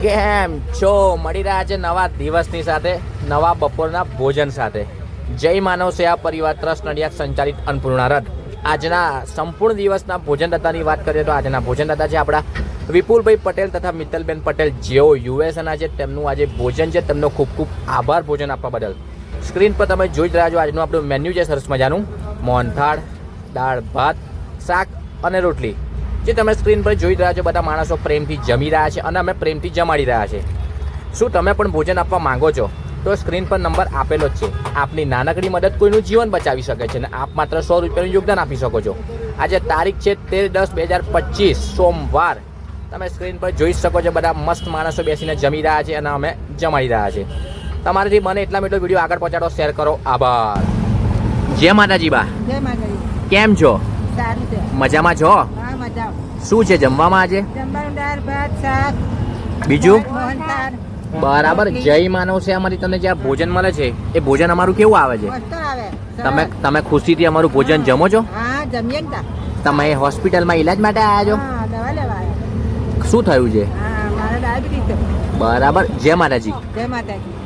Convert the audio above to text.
કેમ છો? મળી રહ્યા છે નવા દિવસની સાથે, નવા બપોરના ભોજન સાથે. જય માનવ સેવા પરિવાર ટ્રસ્ટ નડિયાદ સંચાલિત અન્નપૂર્ણા રથ. આજના સંપૂર્ણ દિવસના ભોજનદાતાની વાત કરીએ તો આજના ભોજનદાતા છે આપણા વિપુલભાઈ પટેલ તથા મિત્તલબેન પટેલ, જેઓ યુએસના છે. તેમનું આજે ભોજન છે, તેમનો ખૂબ ખૂબ આભાર ભોજન આપવા બદલ. સ્ક્રીન પર તમે જોઈ જ રહ્યા છો આજનું આપણું મેન્યુ છે સરસ મજાનું. મોહનથાળ, દાળ ભાત, શાક અને રોટલી જે તમે સ્ક્રીન પર જોઈ રહ્યા છો. બધા માણસો પ્રેમથી જમી રહ્યા છે અને અમે પ્રેમથી જમાડી રહ્યા છે. શું તમે પણ ભોજન આપવા માંગો છો તો સ્ક્રીન પર નંબર આપેલો જ છે. આપની નાનકડી મદદ કોઈનું જીવન બચાવી શકે છે અને આપ માત્ર 100 રૂપિયાનું યોગદાન આપી શકો છો. આજે તારીખ છે 13/10/2025 સોમવાર. તમે સ્ક્રીન પર જોઈ શકો છો બધા મસ્ત માણસો બેસીને જમી રહ્યા છે અને અમે જમાડી રહ્યા છે. તમારાથી બને એટલા એટલો વિડીયો આગળ પહોંચાડો, શેર કરો. આભાર. જય માતાજી બા. જય માતાજી. કેમ છો? સારું છે. મજામાં છો? હા, મજા. શું છે જમવામાં આજે? જમવાનું દાળ ભાત શાક બીજું? મોહનથાળ. બરાબર. જય માનવ સેવામાંથી તમને જે આ ભોજન મળે છે એ ભોજન અમારું કેવું આવે છે? મસ્ત આવે. તમે ખુશીથી અમારું ભોજન જમો છો? હા, જમીએ ને. તમે હોસ્પિટલમાં ઈલાજ માટે આવ્યા છો? હા, દવા લેવા આવ્યા. શું થયું છે? હા, મારે ડાયાબિટીસ છે. બરાબર. જય માતાજી. જય માતાજી.